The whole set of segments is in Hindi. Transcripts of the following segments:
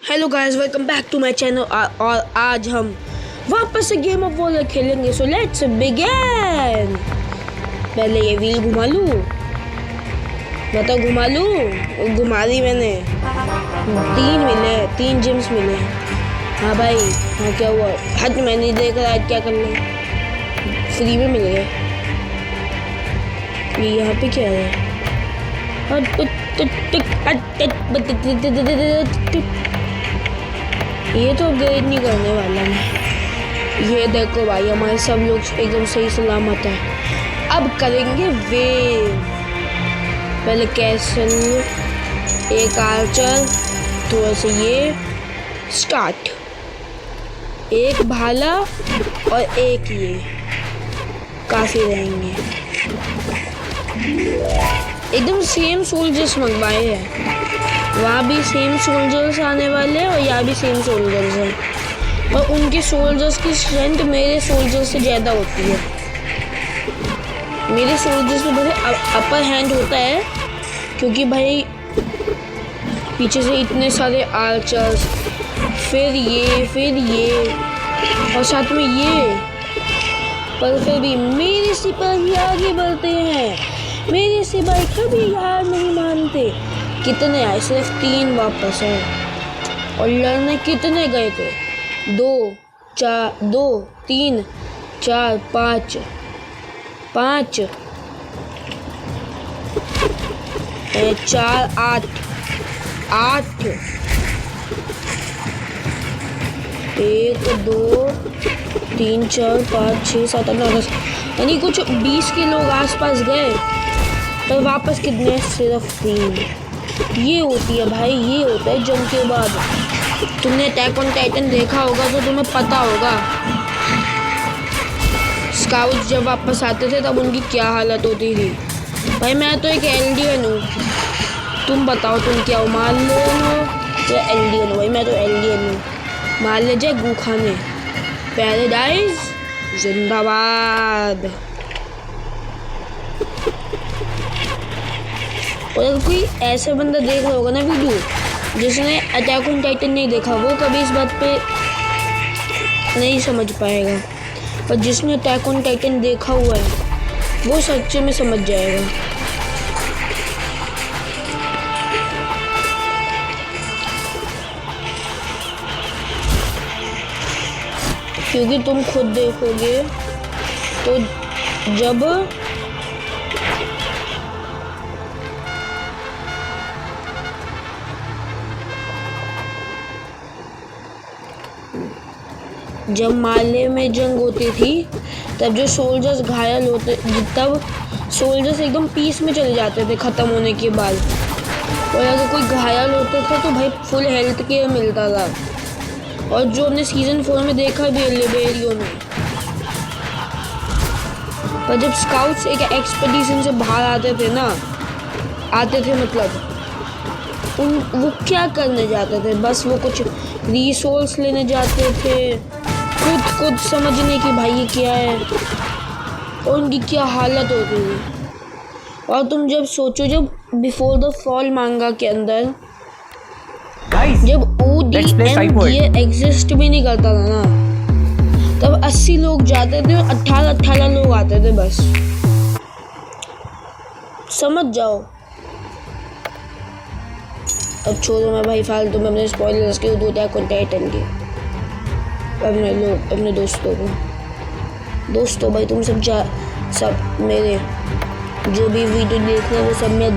Hello guys, welcome back to my channel. और आज हम वापस से गेम ऑफ वॉर खेलेंगे। So let's begin. पहले ये व्हील घुमा लूँ, बताओ घुमा लूँ। घुमा दी मैंने। 3 मिले, 3 जेम्स मिले। हाँ भाई, हाँ क्या हुआ? हद, मैंने देख रहा आज क्या कर ले, फ्री में मिल गए। ये यहाँ पे क्या है? ये तो अपग्रेड नहीं करने वाला मैं। ये देखो भाई, हमारे सब लोग एकदम सही सलामत है। अब करेंगे वेव। पहले कैसल, एक आर्चर, थोड़ा सा ये स्टार्ट, एक भाला और एक ये, काफी रहेंगे। एकदम सेम सोल्जर्स मंगवाए हैं। वहाँ भी सेम सोल्जर्स आने वाले हैं और यहाँ भी सेम सोल्जर्स हैं। और उनके सोल्जर्स की स्ट्रेंथ मेरे सोल्जर्स से ज़्यादा होती है। मेरे सोल्जर्स में बड़े अपर हैंड होता है, क्योंकि भाई पीछे से इतने सारे आर्चर्स, फिर ये और साथ में ये। पर फिर भी मेरे सिपाही आगे बढ़ते हैं। मेरे सिपाही कभी हार नहीं मानते। कितने आए? सिर्फ 3 वापस हैं। और लड़ने कितने गए थे? 2 3 4 5 5 4 8 1 2 3 4 5 6 7 8 9 10, यानी कुछ 20 के लोग आसपास गए। पर वापस कितने? सिर्फ 3। ये होती है भाई, ये होता है जंग के बाद। तुमने अटैक ऑन टाइटन देखा होगा तो तुम्हें पता होगा स्काउट्स जब वापस आते थे तब उनकी क्या हालत होती थी। भाई मैं तो एक एल्डियन हूँ, तुम बताओ तुम क्या हो, मार्लियन हो या एल्डियन हो? भाई मैं तो एल्डियन हूँ। मार ले जाए गूखाने। पैराडाइज जिंदाबाद। और अगर कोई ऐसा बंदा देख रहा होगा ना वीडियो जिसने अटैक ऑन टाइटन नहीं देखा, वो कभी इस बात पे नहीं समझ पाएगा। पर जिसने अटैक ऑन टाइटन देखा हुआ है वो सच्चे में समझ जाएगा। क्योंकि तुम खुद देखोगे तो जब माले में जंग होती थी तब जो सोल्जर्स घायल होते, तब सोल्जर्स एकदम पीस में चले जाते थे ख़त्म होने के बाद। और अगर कोई घायल होते थे तो भाई फुल हेल्थ केयर मिलता था। और जो हमने सीज़न 4 में देखा भी लिबेरियो में। पर जब स्काउट्स एक एक्सपेडिशन से बाहर आते थे मतलब वो क्या करने जाते थे? बस वो कुछ रिसोर्स लेने जाते थे, खुद समझने की भाई ये क्या है और उनकी क्या हालत होती थी। और तुम जब सोचो, जब बिफोर द फॉल मांगा के अंदर जब ODM एग्जिस्ट भी नहीं करता था ना, तब 80 लोग जाते थे और 18 लोग आते थे बस। समझ जाओ। अब छोड़ो मैं भाई फालतू में अपने स्पॉयलर्स के दो अटैक ऑन टाइटन के। अपने दोस्तों भाई, तुम सब मेरे जो भी वीडियो देख रहे हैं वो सब मेरे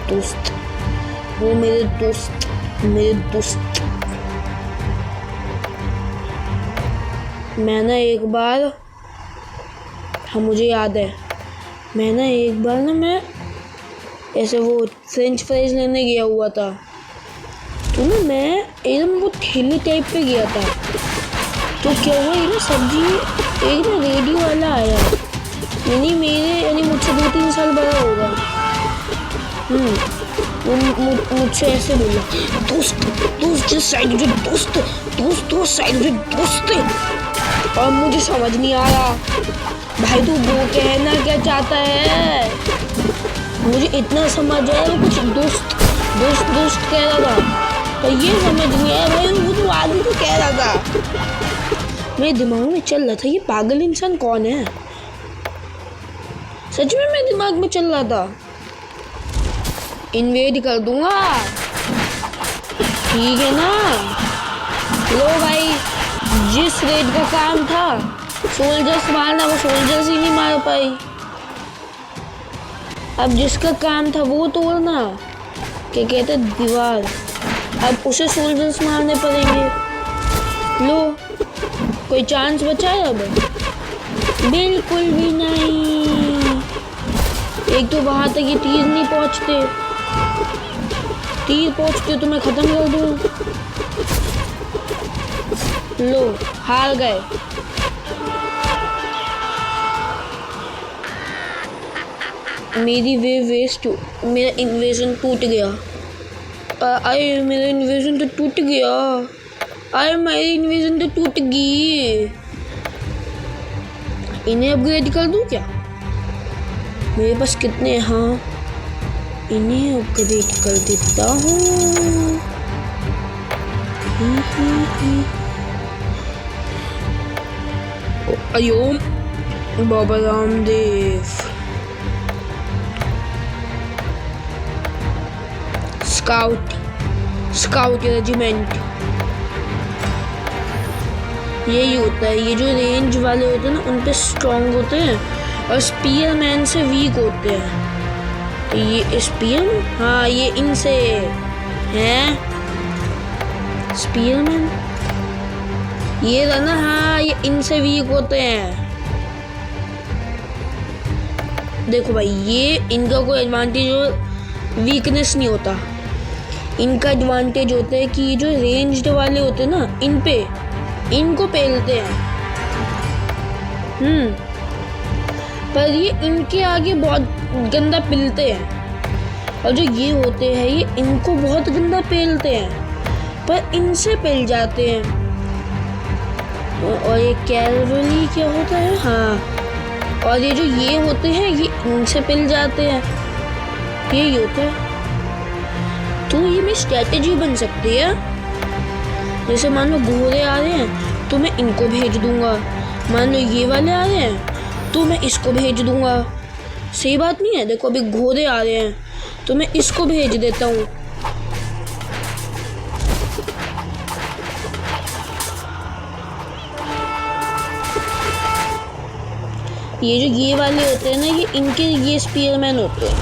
दोस्त, वो मेरे दोस्त। मैं ना एक बार, हाँ मुझे याद है, मैं ना एक बार मैं ऐसे वो फ्रेंच फ्राइज लेने गया हुआ था। तो ना मैं एकदम वो ठेले टाइप पे गया था। तो क्या हुआ, ये ना सब्जी एक ना रेडियो वाला आया, यानी मुझसे 2-3 साल बड़ा होगा। वो मुझसे ऐसे बोला, दोस्त जिस साइड जो दोस्त साइड जो दोस्त। और मुझे समझ नहीं आ रहा भाई तू वो कहना क्या चाहता है। मुझे इतना समझ आया वो कुछ दोस्त कह रहा था। पर ये समझ नहीं आया भाई, वो तो आगे तो कह रहा था, मेरे दिमाग में चल रहा था ये पागल इंसान कौन है। सच में मेरे दिमाग में चल रहा था इन्वेड कर दूंगा, ठीक है ना। लो भाई, जिस रेड का काम था सोल्जर्स मारना, वो सोल्जर्स ही नहीं मार पाई। अब जिसका काम था वो तोड़ना, क्या कहते दीवार, अब उसे सोल्जर्स मारने पड़ेंगे। लो, कोई चांस बचा है अब? बिल्कुल भी नहीं। एक तो वहां तक ये तीर नहीं पहुंचते, तीर पहुंचते तो मैं खत्म कर दूं। लो, हार गए। मेरी वेव वेस्ट, मेरा इन्वेजन टूट गया। अरे मेरा इन्वेजन तो टूट गया, अरे मेरी इन्वेजन तो टूट गई। इन्हें अपग्रेड कर दूं क्या? मेरे पास कितने, हाँ इन्हें अपग्रेड कर देता हूँ। अयो बाबा रामदेव। स्काउट रेजिमेंट, यही होता है। ये जो रेंज वाले होते हैं ना, उन पे स्ट्रॉन्ग होते हैं और स्पीयरमैन से वीक होते हैं। तो ये स्पीयर, हाँ ये इनसे हैं स्पीयरमैन, ये रहा ना, हाँ ये इनसे वीक होते हैं। देखो भाई, ये इनका कोई एडवांटेज और वीकनेस नहीं होता। इनका एडवांटेज होता है कि ये जो रेंज्ड वाले होते हैं ना, इन पे इनको पेलते हैं। पर ये इनके आगे बहुत गंदा पिलते हैं, और जो ये होते हैं ये इनको बहुत गंदा पेलते हैं, पर इनसे पेल जाते हैं। और ये कैलवरी क्या होता है, हाँ, और ये जो ये होते हैं ये इनसे पिल जाते हैं, यही होता है। तो ये मेरी स्ट्रेटेजी बन सकती है। जैसे मान लो घोड़े आ रहे हैं तो मैं इनको भेज दूंगा, मान लो ये वाले आ रहे हैं तो मैं इसको भेज दूंगा। सही बात नहीं है? देखो अभी घोड़े आ रहे हैं तो मैं इसको भेज देता हूँ। ये जो ये वाले होते हैं ना, ये इनके ये स्पीयरमैन होते हैं।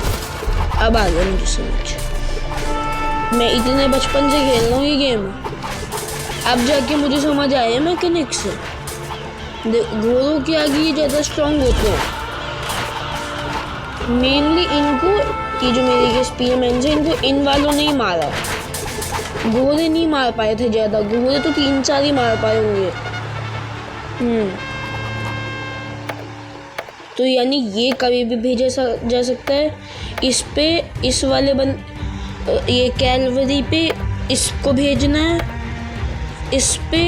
अब आ गया मुझे समझ, मैं इतने बचपन से खेल रहा हूँ ये गेम, अब जाके मुझे समझ आया मैकेनिक्स। घोड़ों के आगे ये ज़्यादा स्ट्रॉन्ग होते हैं। मेनली इनको, ये जो मेरे ये स्पीयरमैन है, इनको इन वालों ने ही मारा, घोड़े नहीं मार पाए थे ज़्यादा। घोड़े तो 3-4 ही मार पाए होंगे। तो यानी ये कभी भी भेजा जा सकता है। इस पे, इस वाले ये कैलवरी पे इसको भेजना है, इस पे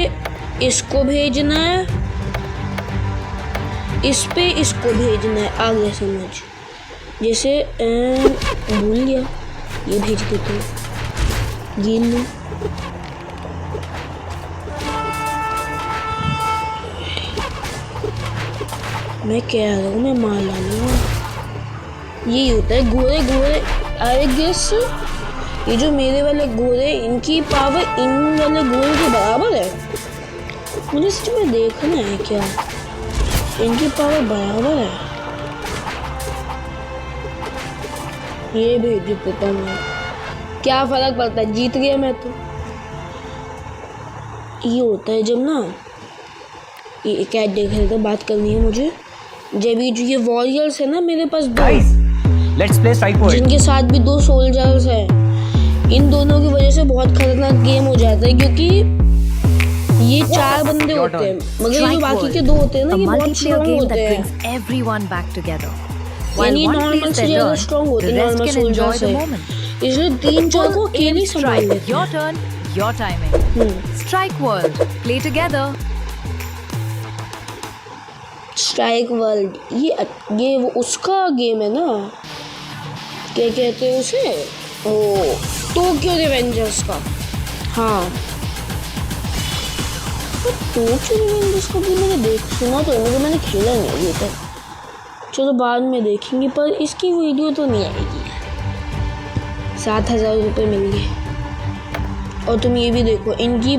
इसको भेजना है, इस पे इसको भेजना है। आ गया समझ? जैसे भूल गया, ये भेज देते हैं, ये लो। मैं कह रहा हूँ मैं मार लाऊंगा। यही होता है घोड़े आई गेस। ये जो मेरे वाले घोड़े, इनकी पावर इन वाले घोड़े के बराबर है। मुझे सच में देखना है क्या इनकी पावर बराबर है। ये भेज देता हूँ मैं, क्या फर्क पड़ता है, जीत गया मैं तो। ये होता है जब ना, ये क्या खेलते बात करनी है मुझे। जब ये वॉरियर्स है ना मेरे पास दो, Let's play strike world. जिनके साथ भी 2 सोल्जर्स हैं, इन दोनों की वजह से बहुत खतरनाक गेम हो जाता है, क्योंकि ये 4 बंदे होते हैं, मगर ये जो बाकी के 2 होते हैं ना, ये बहुत स्ट्रॉन्ग होते हैं। यानी नॉर्मल से ज़्यादा स्ट्रॉन्ग होते हैं नॉर्मल सोल्जर्स से, इसलिए 3-4 को अकेले ही संभाल लेते हैं। Your turn, your timing. Strike world. Play together. Strike world, ये वो उसका गेम है ना, क्या कहते हैं उसे, ओ टोक्यो रिवेंजर्स का। हाँ, टॉर्च रेंजर्स कभी मैंने सुना तो है, मगर मैंने खेला नहीं अभी तक। चलो बाद में देखेंगे, पर इसकी वीडियो तो नहीं आएगी। 7,000 रुपये मिल गए। और तुम ये भी देखो इनकी,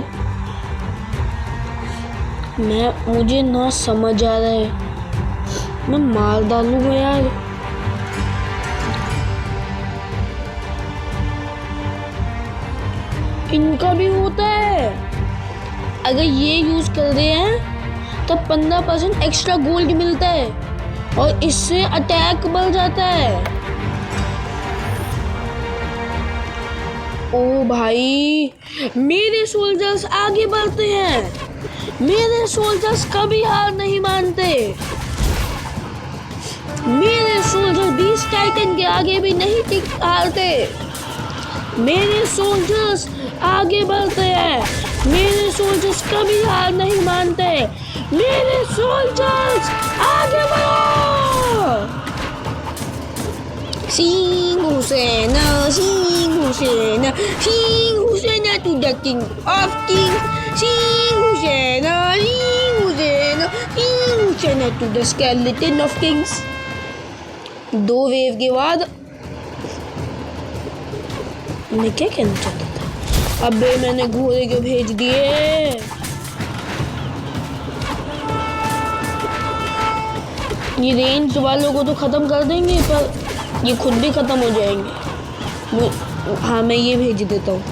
मुझे ना समझ आ रहा है, मैं मार डालूंगा यार। इनका भी होता है, अगर ये यूज कर रहे हैं तो 15% एक्स्ट्रा गोल्ड मिलता है और इससे अटैक बढ़ जाता है। ओ भाई, मेरे सोल्जर्स आगे बढ़ते हैं, मेरे सोल्जर्स कभी हार नहीं मानते। मेरे सोल्जर बीस्ट टाइटन के आगे भी नहीं हारते। मेरे सोल्जर्स आगे बढ़ते हैं, मेरे सोल्जर्स कभी हार नहीं मानते। मेरे सोल्जर्स आगे बढ़ो। Singh Hussain, Singh Hussain, Singh Hussain to the king of king. Singh Hussain, Singh Hussain, Singh Hussain to the skeleton of kings. 2 wave के बाद मैं क्या कहना चाहता था? अबे मैंने घोड़े क्यों भेज दिए? ये रेंज वालों को तो ख़त्म कर देंगे, पर ये खुद भी ख़त्म हो जाएंगे। हाँ, मैं ये भेज देता हूँ।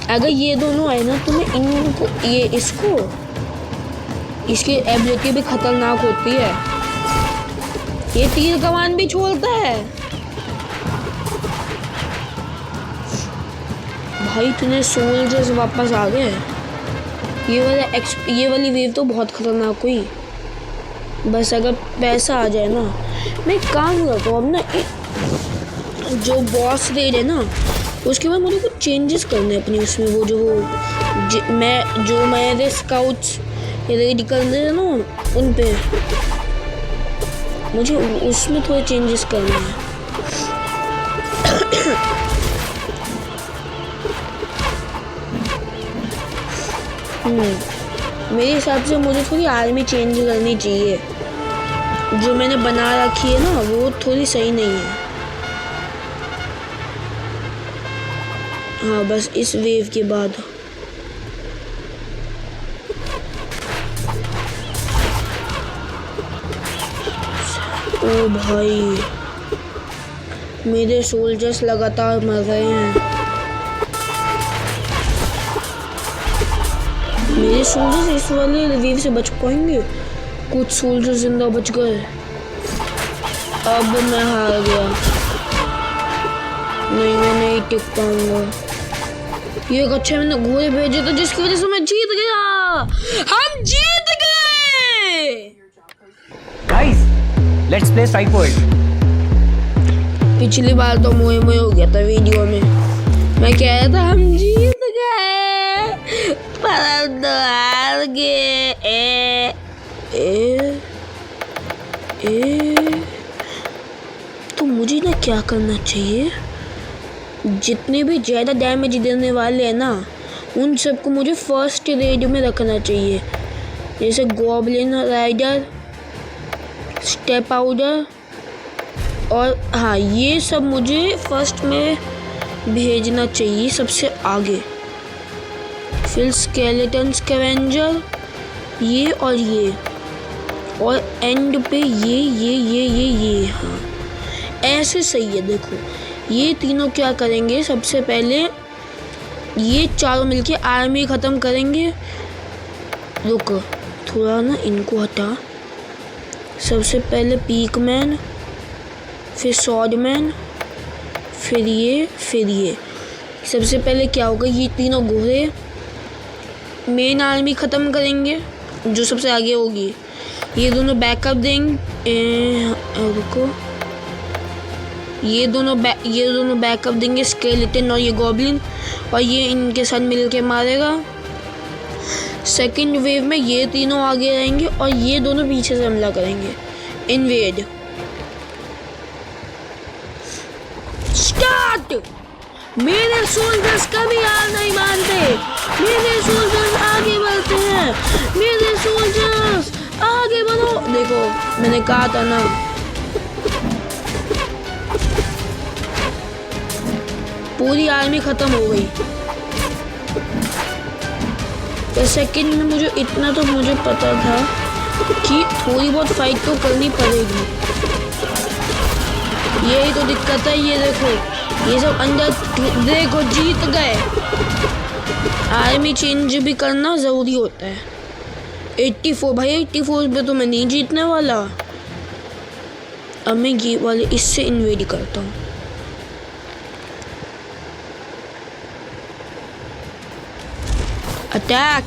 अगर ये दोनों आए ना तो मैं इनको, ये इसको, इसकी एबिलिटी भी खतरनाक होती है। ये तीर कमान भी छोड़ता है। भाई इतने सोल्जर्स वापस आ गए। ये वाली वेव तो बहुत खतरनाक हुई। बस अगर पैसा आ जाए ना, मैं एक काम करता हूँ अब ना, जो बॉस रेड है ना, उसके बाद मुझे कुछ चेंजेस करने अपनी उसमें। वो जो मेरे स्काउट्स रेड कर रहे हैं ना, उन पे मुझे उसमें थोड़े चेंजेस करने हैं। मेरे हिसाब से मुझे थोड़ी आर्मी चेंज करनी चाहिए। जो मैंने बना रखी है ना, वो थोड़ी सही नहीं है। हाँ, बस इस वेव के बाद। ओ भाई, मेरे सोल्जर्स लगातार मर रहे हैं। मेरे सोल्जर्स इस वाले वेव से बच पाएंगे? कुछ सोल्जर जिंदा बच गए। अब मैं हार गया। नहीं, मैं नहीं टिक पाऊंगा। ये एक अच्छा मैंने घोड़े भेजे तो जिसकी वजह से मैं जीत गया। हम जीत गए। Guys, let's play Strike World. पिछली बार तो मोए मोए हो गया था वीडियो में। मैं कह रहा था हम जीत गए, पर हम तो हार गए। तो मुझे ना क्या करना चाहिए? जितने भी ज़्यादा डैमेज देने वाले हैं ना, उन सबको मुझे फर्स्ट रेड में रखना चाहिए। जैसे गॉब्लिन राइडर, स्टेप पाउडर, और हाँ, ये सब मुझे फर्स्ट में भेजना चाहिए सबसे आगे। फिर स्केलेटन स्कैवेंजर, ये और ये, और एंड पे ये। हाँ, ऐसे सही है। देखो, ये तीनों क्या करेंगे? सबसे पहले ये चारों मिलके आर्मी ख़त्म करेंगे। रुक, थोड़ा ना इनको हटा। सबसे पहले पीकमैन, फिर सॉर्डमैन, फिर ये। सबसे पहले क्या होगा? ये तीनों घोड़े मेन आर्मी ख़त्म करेंगे, जो सबसे आगे होगी। ये दोनों बैकअप देंगे। रुको, ये दोनों बैकअप देंगे, स्केलेटन और ये गॉब्लिन, और ये इनके साथ मिलके मारेगा। सेकंड वेव में ये तीनों आगे रहेंगे और ये दोनों पीछे से हमला करेंगे। Invade start. मेरे सोल्जर्स कभी हार नहीं मानते, मेरे सोल्जर्स आगे बढ़ते हैं, मेरे सोल्जर्स आगे बढ़ो। देखो मैंने कहा था ना, पूरी आर्मी खत्म हो गई। पर सेकंड में मुझे इतना तो मुझे पता था कि थोड़ी बहुत फाइट तो करनी पड़ेगी। यही तो दिक्कत है। ये देखो ये सब अंदर, देखो जीत गए। आर्मी चेंज भी करना ज़रूरी होता है। 84 भाई, 84 पे तो मैं नहीं जीतने वाला। अब मैं ये वाले इससे इन्वेड करता हूँ। अटैक।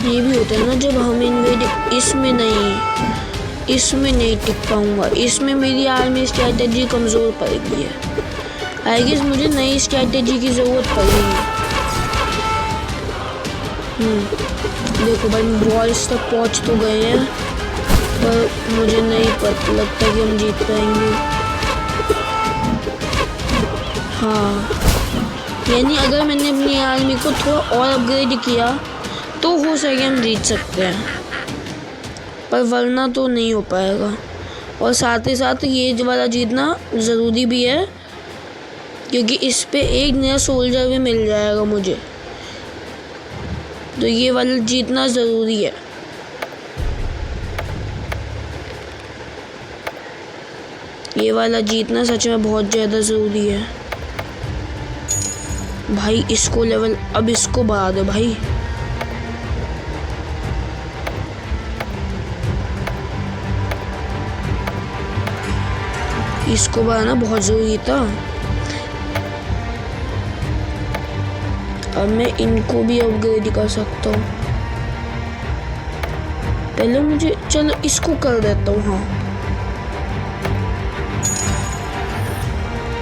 ये भी होता है ना जब हम इन्वेड, इसमें नहीं टिक पाऊंगा। इसमें मेरी आर्मी स्ट्रैटेजी कमज़ोर पड़ गई है। आई गेस मुझे नई स्ट्रैटेजी की ज़रूरत पड़ेगी। देखो भाई वॉल्स तक पहुंच तो गए हैं, पर मुझे नहीं पता लगता कि हम जीत पाएंगे। हाँ, यानी अगर मैंने अपनी आर्मी को थोड़ा और अपग्रेड किया तो हो सके हम जीत सकते हैं, पर वरना तो नहीं हो पाएगा। और साथ ही साथ ये वाला जीतना ज़रूरी भी है, क्योंकि इस पे एक नया सोल्जर भी मिल जाएगा मुझे, तो ये वाला जीतना ज़रूरी है। ये वाला जीतना सच में बहुत ज़्यादा ज़रूरी है। भाई इसको लेवल, अब इसको बढ़ा दो भाई। इसको बढ़ाना बहुत ज़रूरी था। अब मैं इनको भी अपग्रेड कर सकता हूँ। पहले मुझे, चलो इसको कर देता हूँ। हाँ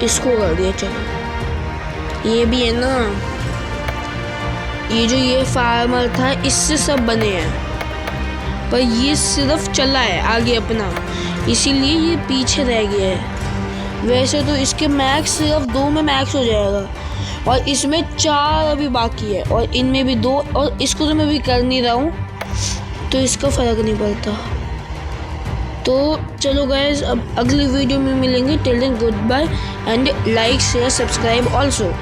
इसको कर दिया। चलो ये भी है ना, ये फार्मर था इससे सब बने हैं, पर ये सिर्फ चला है आगे अपना, इसीलिए ये पीछे रह गया है। वैसे तो इसके मैक्स सिर्फ 2 में मैक्स हो जाएगा, और इसमें 4 अभी बाकी है, और इनमें भी 2, और इसको तो मैं भी कर नहीं रहा हूँ, तो इसका फ़र्क नहीं पड़ता। तो चलो गाइस, अब अगली वीडियो में मिलेंगे। Till then goodbye and like share subscribe also.